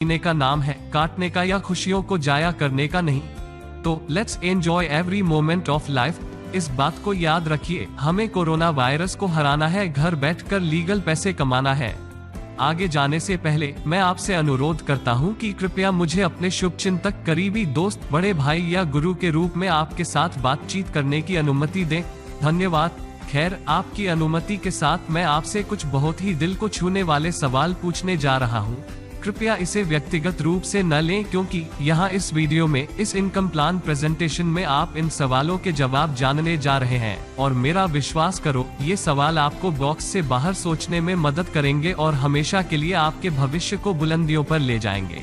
जीने का नाम है, काटने का या खुशियों को जाया करने का नहीं। तो let's enjoy every moment of life. इस बात को याद रखिए, हमें कोरोना वायरस को हराना है, घर बैठकर लीगल पैसे कमाना है। आगे जाने से पहले मैं आपसे अनुरोध करता हूं कि कृपया मुझे अपने शुभचिंतक, करीबी दोस्त, बड़े भाई या गुरु के रूप में आपके साथ बातचीत करने की अनुमति दें। धन्यवाद। खैर, आपकी अनुमति के साथ मैं आपसे कुछ बहुत ही दिल को छूने वाले सवाल पूछने जा रहा हूं। कृपया इसे व्यक्तिगत रूप से न लें, क्योंकि यहाँ इस वीडियो में, इस इनकम प्लान प्रेजेंटेशन में आप इन सवालों के जवाब जानने जा रहे हैं। और मेरा विश्वास करो, ये सवाल आपको बॉक्स से बाहर सोचने में मदद करेंगे और हमेशा के लिए आपके भविष्य को बुलंदियों पर ले जाएंगे।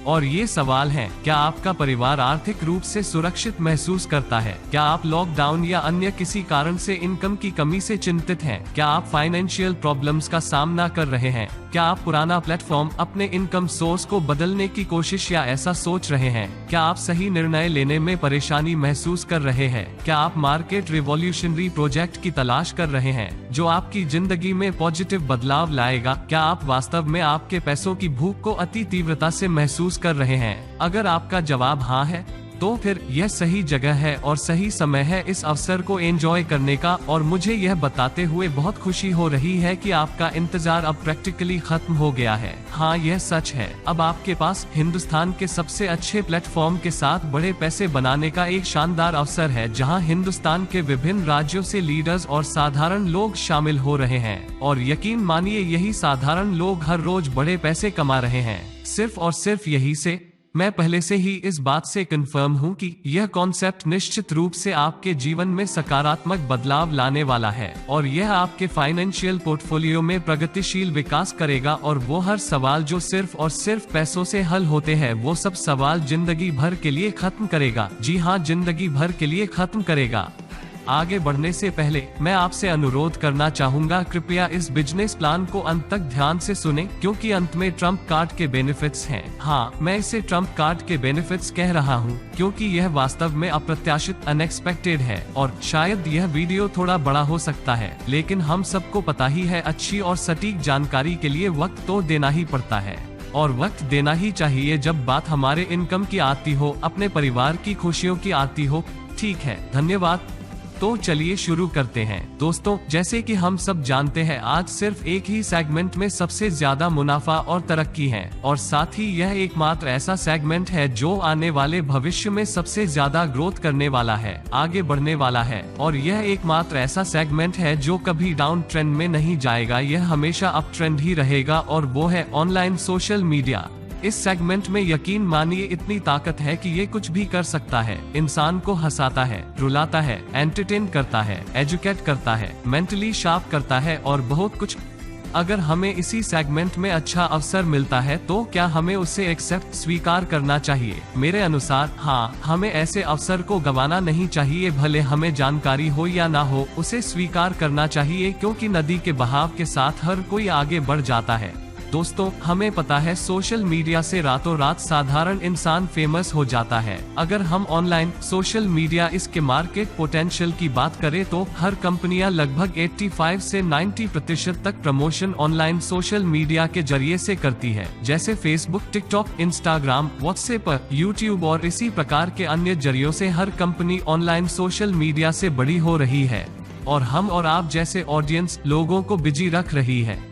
और ये सवाल हैं: क्या आपका परिवार आर्थिक रूप से सुरक्षित महसूस करता है? क्या आप लॉकडाउन या अन्य किसी कारण से इनकम की कमी से चिंतित हैं? क्या आप फाइनेंशियल प्रॉब्लम्स का सामना कर रहे हैं? क्या आप पुराना प्लेटफॉर्म, अपने इनकम सोर्स को बदलने की कोशिश या ऐसा सोच रहे हैं? क्या आप सही निर्णय लेने में परेशानी महसूस कर रहे हैं? क्या आप मार्केट रिवॉल्यूशनरी प्रोजेक्ट की तलाश कर रहे हैं जो आपकी जिंदगी में पॉजिटिव बदलाव लाएगा? क्या आप वास्तव में आपके पैसों की भूख को अति तीव्रता से महसूस कर रहे हैं? अगर आपका जवाब हाँ है, तो फिर यह सही जगह है और सही समय है इस अवसर को एंजॉय करने का। और मुझे यह बताते हुए बहुत खुशी हो रही है कि आपका इंतजार अब प्रैक्टिकली खत्म हो गया है। हाँ, यह सच है। अब आपके पास हिंदुस्तान के सबसे अच्छे प्लेटफॉर्म के साथ बड़े पैसे बनाने का एक शानदार अवसर है, जहां हिंदुस्तान के विभिन्न राज्यों से लीडर्स और साधारण लोग शामिल हो रहे हैं। और यकीन मानिए, यही साधारण लोग हर रोज बड़े पैसे कमा रहे हैं। सिर्फ और सिर्फ यही से मैं पहले से ही इस बात से कंफर्म हूं कि यह कॉन्सेप्ट निश्चित रूप से आपके जीवन में सकारात्मक बदलाव लाने वाला है और यह आपके फाइनेंशियल पोर्टफोलियो में प्रगतिशील विकास करेगा। और वो हर सवाल जो सिर्फ और सिर्फ पैसों से हल होते हैं, वो सब सवाल जिंदगी भर के लिए खत्म करेगा। जी हाँ, जिंदगी भर के लिए खत्म करेगा। आगे बढ़ने से पहले मैं आपसे अनुरोध करना चाहूंगा, कृपया इस बिजनेस प्लान को अंत तक ध्यान से सुनें, क्योंकि अंत में ट्रम्प कार्ड के बेनिफिट्स हैं। हाँ, मैं इसे ट्रम्प कार्ड के बेनिफिट्स कह रहा हूँ, क्योंकि यह वास्तव में अप्रत्याशित, अनएक्सपेक्टेड है। और शायद यह वीडियो थोड़ा बड़ा हो सकता है, लेकिन हम सबको पता ही है, अच्छी और सटीक जानकारी के लिए वक्त तो देना ही पड़ता है। और वक्त देना ही चाहिए जब बात हमारे इनकम की आती हो, अपने परिवार की खुशियों की आती हो। ठीक है, धन्यवाद। तो चलिए शुरू करते हैं। दोस्तों, जैसे कि हम सब जानते हैं, आज सिर्फ एक ही सेगमेंट में सबसे ज्यादा मुनाफा और तरक्की है, और साथ ही यह एकमात्र ऐसा सेगमेंट है जो आने वाले भविष्य में सबसे ज्यादा ग्रोथ करने वाला है, आगे बढ़ने वाला है। और यह एकमात्र ऐसा सेगमेंट है जो कभी डाउन ट्रेंड में नहीं जाएगा, यह हमेशा अप ट्रेंड ही रहेगा, और वो है ऑनलाइन सोशल मीडिया। इस सेगमेंट में यकीन मानिए इतनी ताकत है कि ये कुछ भी कर सकता है। इंसान को हंसाता है, रुलाता है, एंटरटेन करता है, एजुकेट करता है, मेंटली शार्प करता है और बहुत कुछ। अगर हमें इसी सेगमेंट में अच्छा अवसर मिलता है, तो क्या हमें उसे एक्सेप्ट, स्वीकार करना चाहिए? मेरे अनुसार हाँ, हमें ऐसे अवसर को गंवाना नहीं चाहिए। भले हमें जानकारी हो या ना हो, उसे स्वीकार करना चाहिए, क्योंकि नदी के बहाव के साथ हर कोई आगे बढ़ जाता है। दोस्तों, हमें पता है सोशल मीडिया से रातों रात साधारण इंसान फेमस हो जाता है। अगर हम ऑनलाइन सोशल मीडिया, इसके मार्केट पोटेंशियल की बात करें, तो हर कंपनियां लगभग 85 से 90% तक प्रमोशन ऑनलाइन सोशल मीडिया के जरिए से करती है, जैसे Facebook, TikTok, Instagram, WhatsApp, YouTube और इसी प्रकार के अन्य जरियों से हर कंपनी ऑनलाइन सोशल मीडिया से बड़ी हो रही है और हम और आप जैसे ऑडियंस लोगों को बिजी रख रही है।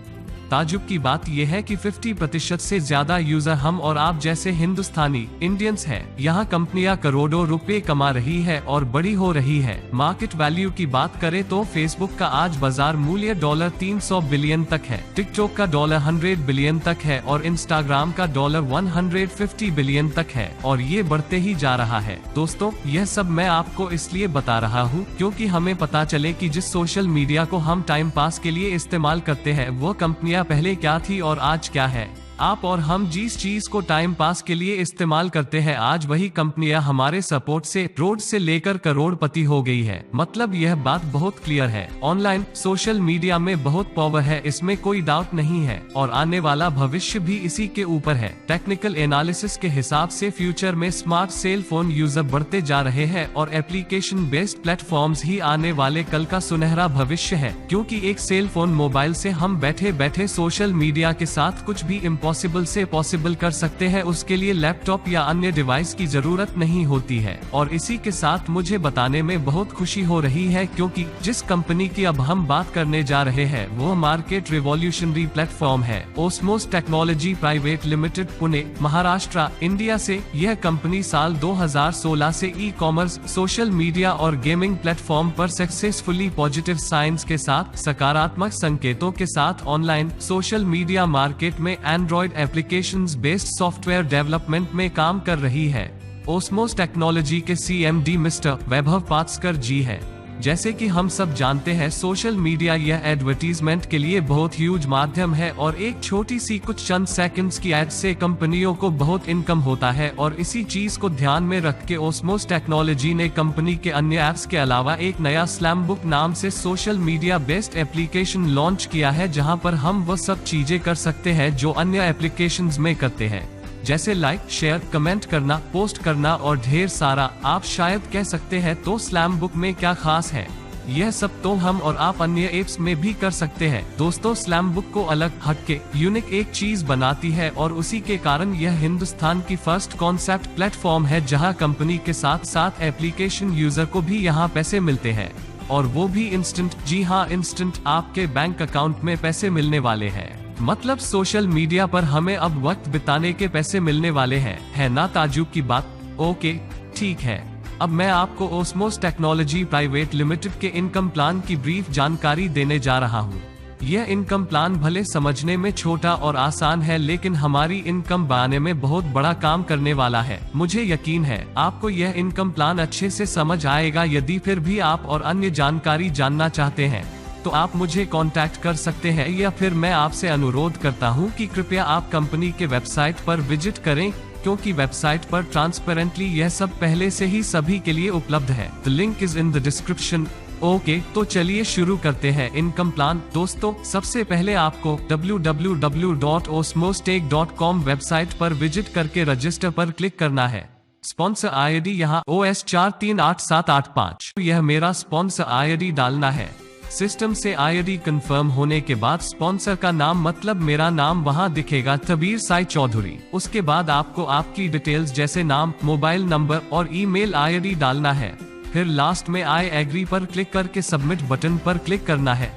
ताजुब की बात यह है कि 50% से ज्यादा यूजर हम और आप जैसे हिंदुस्तानी इंडियंस हैं। यहाँ कंपनियां करोड़ों रुपए कमा रही है और बड़ी हो रही है। मार्केट वैल्यू की बात करें तो फेसबुक का आज बाजार मूल्य $300 बिलियन तक है, टिकटॉक का $100 बिलियन तक है और इंस्टाग्राम का $150 बिलियन तक है, और ये बढ़ते ही जा रहा है। दोस्तों, यह सब मैं आपको इसलिए बता रहा हूँ क्योंकि हमें पता चले कि जिस सोशल मीडिया को हम टाइम पास के लिए इस्तेमाल करते हैं, वो कंपनियां पहले क्या थी और आज क्या है। आप और हम जिस चीज को टाइम पास के लिए इस्तेमाल करते हैं, आज वही कंपनियां हमारे सपोर्ट से रोड से लेकर करोड़पति हो गई है। मतलब यह बात बहुत क्लियर है, ऑनलाइन सोशल मीडिया में बहुत पावर है, इसमें कोई डाउट नहीं है, और आने वाला भविष्य भी इसी के ऊपर है। टेक्निकल एनालिसिस के हिसाब से फ्यूचर में स्मार्ट सेल फोन यूजर बढ़ते जा रहे हैं और एप्लीकेशन बेस्ड प्लेटफॉर्म्स ही आने वाले कल का सुनहरा भविष्य है, क्योंकि एक सेल फोन मोबाइल से हम बैठे बैठे सोशल मीडिया के साथ कुछ भी पॉसिबल कर सकते हैं उसके लिए लैपटॉप या अन्य डिवाइस की जरूरत नहीं होती है। और इसी के साथ मुझे बताने में बहुत खुशी हो रही है क्योंकि जिस कंपनी की अब हम बात करने जा रहे हैं वो मार्केट रिवॉल्यूशनरी प्लेटफॉर्म है ओस्मोस technology private limited, Pune, Maharashtra, India से। यह कंपनी साल 2016 से ई कॉमर्स, सोशल मीडिया और गेमिंग प्लेटफॉर्म पर सक्सेसफुली पॉजिटिव साइंस के साथ सकारात्मक संकेतों के साथ ऑनलाइन सोशल मीडिया मार्केट में Android applications based software development में काम कर रही है। ओस्मोस टेक्नोलॉजी के CMD मिस्टर वैभव पात्सकर जी है। जैसे कि हम सब जानते हैं सोशल मीडिया यह एडवर्टीजमेंट के लिए बहुत ह्यूज माध्यम है और एक छोटी सी कुछ चंद सेकंड्स की एड से कंपनियों को बहुत इनकम होता है। और इसी चीज को ध्यान में रख के ओस्मोस टेक्नोलॉजी ने कंपनी के अन्य एप्स के अलावा एक नया स्लैमबुक नाम से social media based application launch किया है, जहां पर हम वो सब चीजें कर सकते हैं जो अन्य एप्लीकेशंस में करते हैं, जैसे लाइक, शेयर, कमेंट करना, पोस्ट करना और ढेर सारा। आप शायद कह सकते हैं तो स्लैमबुक में क्या खास है? यह सब तो हम और आप अन्य एप्स में भी कर सकते हैं। दोस्तों, स्लैमबुक को अलग, हटके, यूनिक एक चीज बनाती है और उसी के कारण यह हिंदुस्तान की फर्स्ट कॉन्सेप्ट प्लेटफॉर्म है जहां कंपनी के साथ साथ एप्लीकेशन यूजर को भी यहां पैसे मिलते हैं, और वो भी इंस्टेंट। जी हाँ, इंस्टेंट। आपके बैंक अकाउंट में पैसे मिलने वाले हैं। मतलब सोशल मीडिया पर हमें अब वक्त बिताने के पैसे मिलने वाले हैं। है ना ताजुब की बात? ओके, ठीक है। अब मैं आपको ओस्मोस टेक्नोलॉजी प्राइवेट लिमिटेड के इनकम प्लान की ब्रीफ जानकारी देने जा रहा हूँ। यह इनकम प्लान भले समझने में छोटा और आसान है, लेकिन हमारी इनकम बनाने में बहुत बड़ा काम करने वाला है। मुझे यकीन है आपको यह इनकम प्लान अच्छे से समझ आएगा। यदि फिर भी आप और अन्य जानकारी जानना चाहते हैं तो आप मुझे कांटेक्ट कर सकते हैं, या फिर मैं आपसे अनुरोध करता हूं कि कृपया आप कंपनी के वेबसाइट पर विजिट करें, क्योंकि वेबसाइट पर ट्रांसपेरेंटली यह सब पहले से ही सभी के लिए उपलब्ध है। The link is in the description. Okay, तो चलिए शुरू करते हैं इनकम प्लान। दोस्तों, सबसे पहले आपको www.osmostech.com वेबसाइट पर विजिट करके रजिस्टर पर क्लिक करना है। स्पॉन्सर ID यहाँ OS 438785। यह मेरा स्पॉन्सर ID डालना है। सिस्टम से ID कंफर्म होने के बाद स्पॉन्सर का नाम, मतलब मेरा नाम वहां दिखेगा, तबीर साई चौधरी। उसके बाद आपको आपकी डिटेल्स जैसे नाम, मोबाइल नंबर और ईमेल ID डालना है। फिर लास्ट में आई एग्री पर क्लिक करके सबमिट बटन पर क्लिक करना है।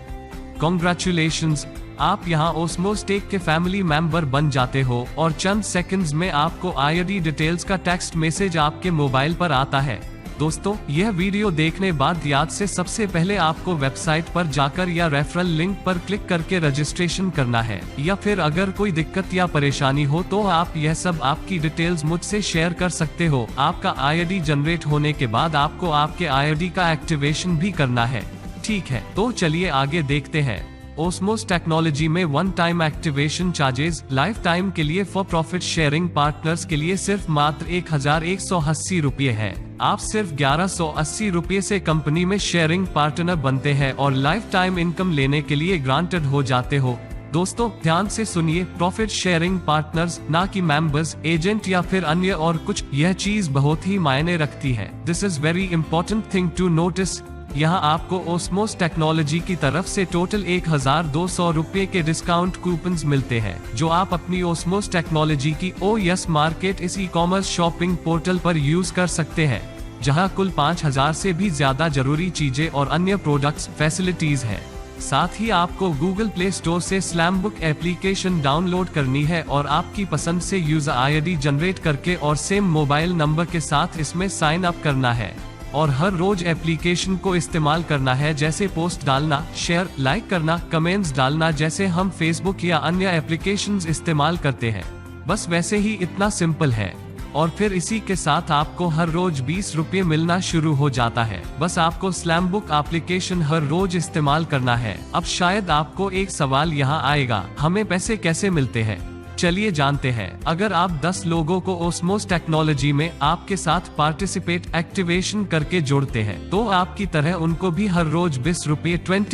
कॉन्ग्रेचुलेशंस, आप यहाँ ओस्मोस टेक के फैमिली मेंबर बन जाते हो और चंद सेकंड्स में आपको ID डिटेल्स का टेक्स्ट मैसेज आपके मोबाइल पर आता है। दोस्तों, यह वीडियो देखने बाद याद से सबसे पहले आपको वेबसाइट पर जाकर या रेफरल लिंक पर क्लिक करके रजिस्ट्रेशन करना है, या फिर अगर कोई दिक्कत या परेशानी हो तो आप यह सब आपकी डिटेल्स मुझसे शेयर कर सकते हो। आपका ID जनरेट होने के बाद आपको आपके ID का एक्टिवेशन भी करना है। ठीक है, तो चलिए आगे देखते हैं। ओस्मोस टेक्नोलॉजी में one time activation charges life time के लिए फॉर प्रॉफिट शेयरिंग पार्टनर्स के लिए सिर्फ मात्र 1180 रुपये है। आप सिर्फ 1180 रुपये से कंपनी में शेयरिंग पार्टनर बनते हैं और लाइफ टाइम इनकम लेने के लिए ग्रांटेड हो जाते हो। दोस्तों, ध्यान से सुनिए, प्रॉफिट शेयरिंग पार्टनर्स, ना कि मेंबर्स, एजेंट या फिर अन्य और कुछ। यह चीज बहुत ही मायने रखती है। This is very important thing to notice. यहाँ आपको ओस्मोस टेक्नोलॉजी की तरफ से टोटल 1200 रुपये के डिस्काउंट कूपन्स मिलते हैं, जो आप अपनी ओस्मोस टेक्नोलॉजी की OS मार्केट इस ई कॉमर्स शॉपिंग पोर्टल पर यूज कर सकते हैं, जहाँ कुल 5000 से भी ज्यादा जरूरी चीजें और अन्य प्रोडक्ट्स, फैसिलिटीज हैं। साथ ही आपको गूगल प्ले स्टोर से स्लैमबुक एप्लीकेशन डाउनलोड करनी है और आपकी पसंद से यूजर ID जनरेट करके और सेम मोबाइल नंबर के साथ इसमें साइन अप करना है और हर रोज एप्लीकेशन को इस्तेमाल करना है, जैसे पोस्ट डालना, शेयर, लाइक करना, कमेंट्स डालना, जैसे हम फेसबुक या अन्य एप्लीकेशंस इस्तेमाल करते हैं। बस वैसे ही इतना सिंपल है। और फिर इसी के साथ आपको हर रोज 20 रुपये मिलना शुरू हो जाता है। बस आपको स्लैमबुक एप्लीकेशन हर रोज इस्तेमाल करना है। अब शायद आपको एक सवाल यहाँ आएगा, हमें पैसे कैसे मिलते हैं? चलिए जानते हैं। अगर आप 10 लोगों को ओस्मोस टेक्नोलॉजी में आपके साथ पार्टिसिपेट एक्टिवेशन करके जोड़ते हैं, तो आपकी तरह उनको भी हर रोज 20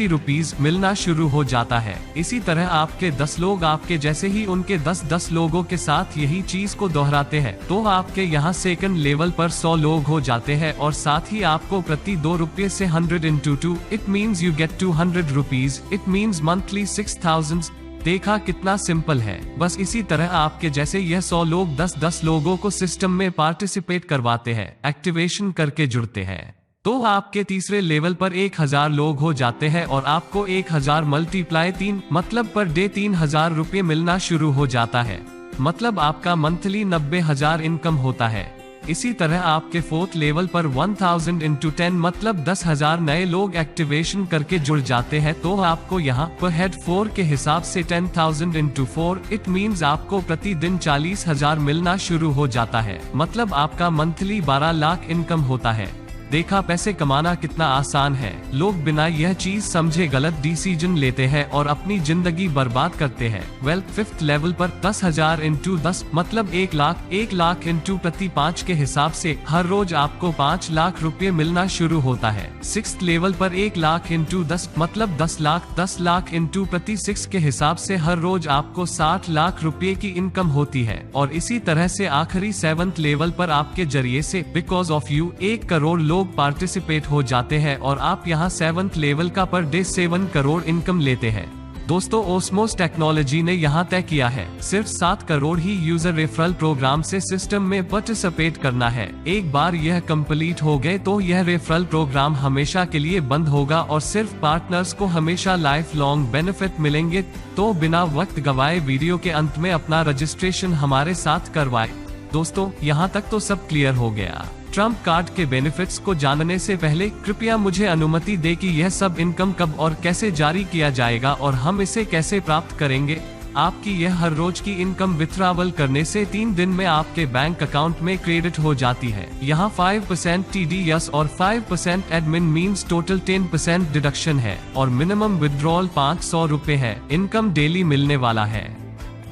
रुपीज मिलना शुरू हो जाता है। इसी तरह आपके 10 लोग आपके जैसे ही उनके 10 लोगों के साथ यही चीज को दोहराते हैं, तो आपके यहाँ सेकंड लेवल पर 100 लोग हो जाते हैं और साथ ही आपको प्रति 2 रुपये से 100 into 2, it means you get 200 rupees. It means monthly 6000। देखा कितना सिंपल है। बस इसी तरह आपके जैसे यह 100 लोग 10-10 लोगों को सिस्टम में पार्टिसिपेट करवाते हैं, एक्टिवेशन करके जुड़ते हैं, तो आपके तीसरे लेवल पर 1000 लोग हो जाते हैं और आपको 1000 मल्टीप्लाई 3 मतलब पर डे 3000 रुपये मिलना शुरू हो जाता है। मतलब आपका मंथली 90,000 इनकम होता है। इसी तरह आपके 4th लेवल पर 1000 into 10 मतलब 10,000 नए लोग एक्टिवेशन करके जुड़ जाते हैं, तो आपको यहाँ पर हेड 4 के हिसाब से 10,000 into 4 इट मीन्स आपको प्रतिदिन 40,000 मिलना शुरू हो जाता है। मतलब आपका मंथली 12 लाख इनकम होता है। देखा पैसे कमाना कितना आसान है। लोग बिना यह चीज समझे गलत डिसीजन लेते हैं और अपनी जिंदगी बर्बाद करते हैं। 5th लेवल पर 10,000 into 10 मतलब 1 लाख into प्रति 5 के हिसाब से हर रोज आपको 5 लाख रुपए मिलना शुरू होता है। 6th लेवल पर 1 लाख into 10 मतलब 10 लाख into प्रति 6 के हिसाब से हर रोज आपको 60 लाख रुपए की इनकम होती है। और इसी तरह से आखिरी 7th लेवल पर आपके जरिए से बिकॉज ऑफ यू 1 करोड़ लोग पार्टिसिपेट हो जाते हैं और आप यहां 7th लेवल का पर डे 7 करोड़ इनकम लेते हैं। दोस्तों ओस्मोस टेक्नोलॉजी ने यहां तय किया है सिर्फ 7 करोड़ ही यूजर रेफरल प्रोग्राम से सिस्टम में पार्टिसिपेट करना है। एक बार यह कंप्लीट हो गए तो यह रेफरल प्रोग्राम हमेशा के लिए बंद होगा और सिर्फ पार्टनर्स को हमेशा लाइफ लॉन्ग बेनिफिट मिलेंगे। तो बिना वक्त गवाए वीडियो के अंत में अपना रजिस्ट्रेशन हमारे साथ करवाए। दोस्तों यहाँ तक तो सब क्लियर हो गया। ट्रम्प कार्ड के बेनिफिट्स को जानने से पहले कृपया मुझे अनुमति दे कि यह सब इनकम कब और कैसे जारी किया जाएगा और हम इसे कैसे प्राप्त करेंगे। आपकी यह हर रोज की इनकम विथड्रॉवल करने से 3 दिन में आपके बैंक अकाउंट में क्रेडिट हो जाती है। यहाँ 5% TDS और 5% एडमिन मीन्स टोटल 10% डिडक्शन है और मिनिमम विथड्रॉल 500 रुपए है। इनकम डेली मिलने वाला है।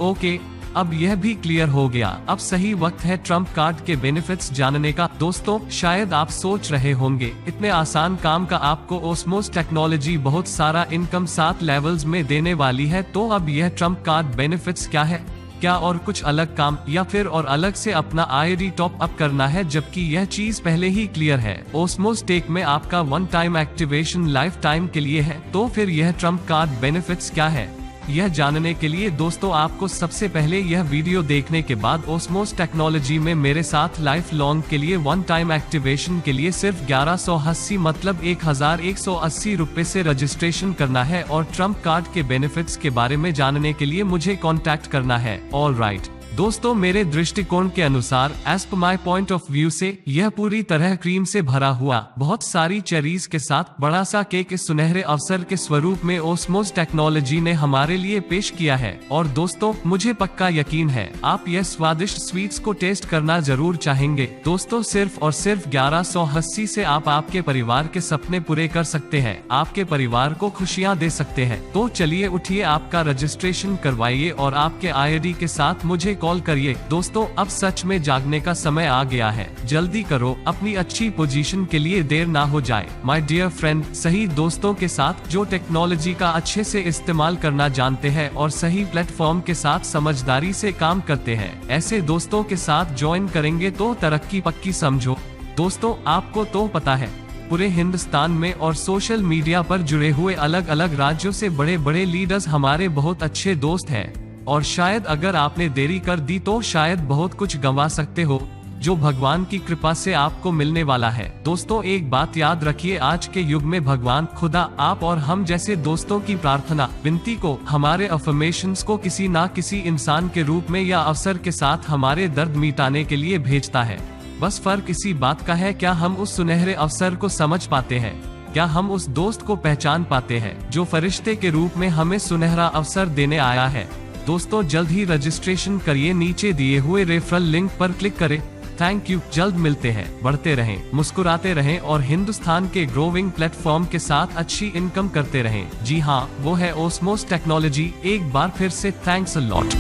ओके, अब यह भी क्लियर हो गया। अब सही वक्त है ट्रम्प कार्ड के बेनिफिट्स जानने का। दोस्तों शायद आप सोच रहे होंगे इतने आसान काम का आपको ओस्मोस टेक्नोलॉजी बहुत सारा इनकम 7 लेवल्स में देने वाली है, तो अब यह ट्रम्प कार्ड बेनिफिट्स क्या है? क्या और कुछ अलग काम या फिर और अलग से अपना ID टॉप अप करना है, जबकि यह चीज पहले ही क्लियर है। ओस्मोस टेक में आपका 1 टाइम एक्टिवेशन लाइफ टाइम के लिए है, तो फिर यह ट्रम्प कार्ड बेनिफिट्स क्या है? यह जानने के लिए दोस्तों आपको सबसे पहले यह वीडियो देखने के बाद ओस्मोस टेक्नोलॉजी में मेरे साथ लाइफ लॉन्ग के लिए 1 टाइम एक्टिवेशन के लिए सिर्फ 1180 मतलब 1180 रुपए से रजिस्ट्रेशन करना है और ट्रम्प कार्ड के बेनिफिट्स के बारे में जानने के लिए मुझे कांटेक्ट करना है। ऑल राइट दोस्तों, मेरे दृष्टिकोण के अनुसार as per my point of view से यह पूरी तरह क्रीम से भरा हुआ बहुत सारी चेरीज के साथ बड़ा सा केक इस सुनहरे अवसर के स्वरूप में ओस्मोस टेक्नोलॉजी ने हमारे लिए पेश किया है। और दोस्तों मुझे पक्का यकीन है आप यह स्वादिष्ट स्वीट्स को टेस्ट करना जरूर चाहेंगे। दोस्तों सिर्फ और सिर्फ 1180 से आप आपके परिवार के सपने पूरे कर सकते हैं, आपके परिवार को खुशियाँ दे सकते हैं। तो चलिए उठिए, आपका रजिस्ट्रेशन करवाइए और आपके ID के साथ मुझे कॉल करिए। दोस्तों अब सच में जागने का समय आ गया है, जल्दी करो, अपनी अच्छी पोजीशन के लिए देर ना हो जाए। माय डियर फ्रेंड, सही दोस्तों के साथ जो टेक्नोलॉजी का अच्छे से इस्तेमाल करना जानते हैं और सही प्लेटफॉर्म के साथ समझदारी से काम करते हैं, ऐसे दोस्तों के साथ ज्वाइन करेंगे तो तरक्की पक्की समझो। दोस्तों आपको तो पता है पूरे हिंदुस्तान में और सोशल मीडिया पर जुड़े हुए अलग अलग राज्यों से बड़े बड़े लीडर्स हमारे बहुत अच्छे दोस्त हैं और शायद अगर आपने देरी कर दी तो शायद बहुत कुछ गंवा सकते हो जो भगवान की कृपा से आपको मिलने वाला है। दोस्तों एक बात याद रखिए, आज के युग में भगवान खुदा आप और हम जैसे दोस्तों की प्रार्थना विनती को, हमारे अफर्मेशंस को किसी ना किसी इंसान के रूप में या अवसर के साथ हमारे दर्द मिटाने के लिए भेजता है। बस फर्क इसी बात का है, क्या हम उस सुनहरे अवसर को समझ पाते हैं, क्या हम उस दोस्त को पहचान पाते हैं जो फरिश्ते के रूप में हमें सुनहरा अवसर देने आया है। दोस्तों जल्द ही रजिस्ट्रेशन करिए, नीचे दिए हुए रेफरल लिंक पर क्लिक करें। थैंक यू, जल्द मिलते हैं। बढ़ते रहें, मुस्कुराते रहें और हिंदुस्तान के ग्रोविंग प्लेटफॉर्म के साथ अच्छी इनकम करते रहें। जी हाँ, वो है ओस्मोस टेक्नोलॉजी। एक बार फिर से थैंक्स अ लॉट।